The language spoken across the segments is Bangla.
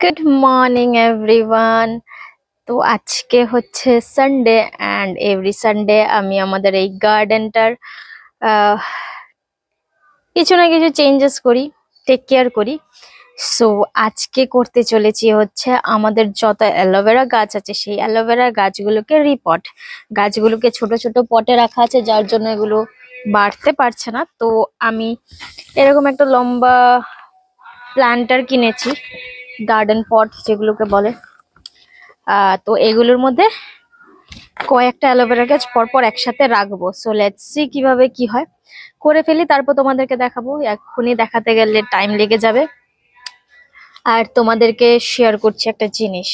Good morning everyone. তো আজকে হচ্ছে সানডে অ্যান্ড এভরি সানডে আমি আমাদের এই গার্ডেনটার কিছু না কিছু চেঞ্জেস করি, টেক কেয়ার করি। সো আজকে করতে চলেছি হচ্ছে আমাদের যত অ্যালোভেরা গাছ আছে সেই অ্যালোভেরা গাছগুলোকে রিপট, গাছগুলোকে ছোট ছোট পটে রাখা আছে যার জন্য এগুলো বাড়তে পারছে না। তো আমি এরকম একটা লম্বা প্ল্যান্টার কিনেছি, গার্ডেন পট যেগুলোকে বলে। তো এগুলোর মধ্যে কয়েকটা অ্যালোভেরা গাছ পরপর একসাথে রাখবো। সো লেটস সি কিভাবে কি হয়, করে ফেলি তারপর তোমাদেরকে দেখাবো। এক্ষুনি দেখাতে গেলে টাইম লেগে যাবে। আর তোমাদেরকে শেয়ার করছি একটা জিনিস,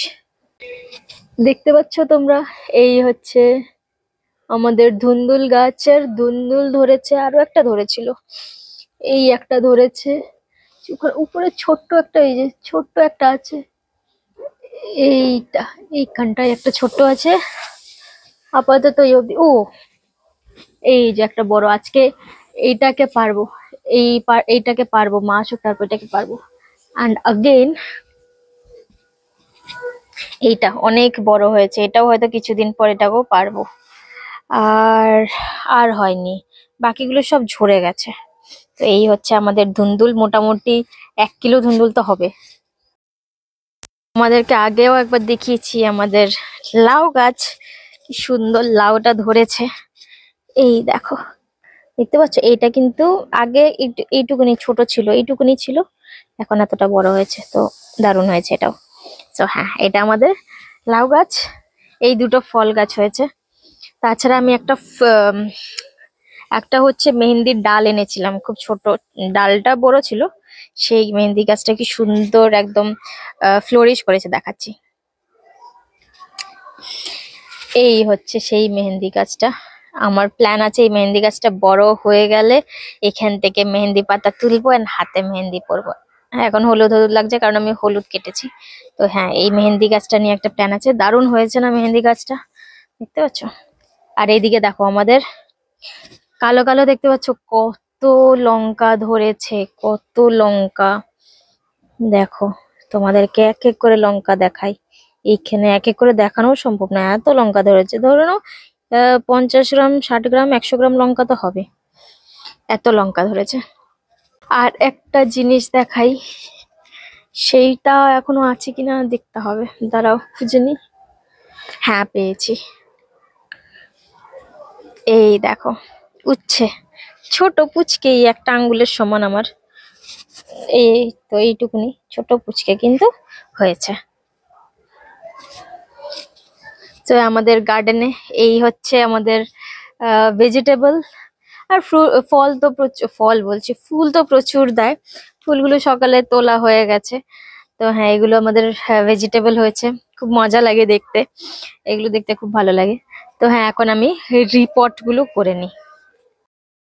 দেখতে পাচ্ছ তোমরা, এই হচ্ছে আমাদের ধুন্দুল গাছের ধুন্দুল ধরেছে, আরো একটা ধরেছিল, এই একটা ধরেছে, উপরে ছোট্ট একটা, এই যে ছোট্ট একটা আছে, এইটা এইখানটায় একটা ছোট্ট আছে। আপাতত এই অবধি। ও এই যে একটা বড়, আজকে এইটাকে পারবো, এইটাকে পারবো, মা আসুক তারপর এটাকে পারবো। অ্যান্ড আগেন এইটা অনেক বড় হয়েছে, এটাও হয়তো কিছুদিন পর এটাকেও পারবো। আর আর হয়নি, বাকিগুলো সব ঝরে গেছে। তো এই হচ্ছে আমাদের ধুন্দুল, মোটামুটি 1 কিলো ধুন্দুল তো হবে। আমাদেরকে আগেও একবার দেখিয়েছি আমাদের লাউ গাছ, কি সুন্দর লাউটা ধরেছে। এই দেখো, দেখতে পাচ্ছ, এইটা কিন্তু আগে এইটুকুনি ছোট ছিল, এইটুকুনি ছিল, এখন এতটা বড় হয়েছে। তো দারুণ হয়েছে এটাও। তো হ্যাঁ, এটা আমাদের লাউ গাছ, এই দুটো ফল গাছ হয়েছে। তাছাড়া আমি একটা হচ্ছে মেহেন্দির ডাল এনেছিলাম, খুব ছোট, ডালটা বড় ছিল। সেই মেহেন্দি গাছটা কি সুন্দর একদম ফ্লোরিশ করেছে, দেখাচ্ছি। এই হচ্ছে সেই মেহেন্দি গাছটা। আমার প্ল্যান আছে এই মেহেন্দি গাছটা বড় হয়ে গেলে এখান থেকে মেহেন্দি পাতা তুলবো আর হাতে মেহেন্দি পরবো। হ্যাঁ, এখন হলুদ হলুদ লাগছে কারণ আমি হলুদ কেটেছি। তো হ্যাঁ, এই মেহেন্দি গাছটা নিয়ে একটা প্ল্যান আছে। দারুণ হয়েছে না মেহেন্দি গাছটা, দেখতে পাচ্ছ? আর এইদিকে দেখো, আমাদের কালো কালো দেখতে পাচ্ছ কত লঙ্কা ধরেছে, কত লঙ্কা। দেখো, তোমাদেরকে এক এক করে লঙ্কা দেখাই। এইখানে এক এক করে দেখানো সম্ভব না, এত লঙ্কা ধরেছে। ধরে নাও 50 গ্রাম, 60 গ্রাম, 100 গ্রাম লঙ্কা তো হবে, এত লঙ্কা ধরেছে। আর একটা জিনিস দেখাই, সেইটা এখনো আছে কিনা দেখতে হবে, দাঁড়াও খুঁজে নি। হ্যাঁ, পেয়েছি। এই দেখো, উচ্ছে, ছোট পুচকে, এই একটা আঙ্গুলের সমান আমার, এই তো এইটুকুনি ছোট পুচকে কিন্তু হয়েছে। তো আমাদের গার্ডেনে এই হচ্ছে আমাদের ভেজিটেবল। আর ফল তো প্রচুর, ফল বলছি, ফুল তো প্রচুর দেয়। ফুলগুলো সকালে তোলা হয়ে গেছে। তো হ্যাঁ, এগুলো আমাদের ভেজিটেবল হয়েছে, খুব মজা লাগে দেখতে, এগুলো দেখতে খুব ভালো লাগে। তো হ্যাঁ, এখন আমি রিপোর্ট গুলো করে নিই।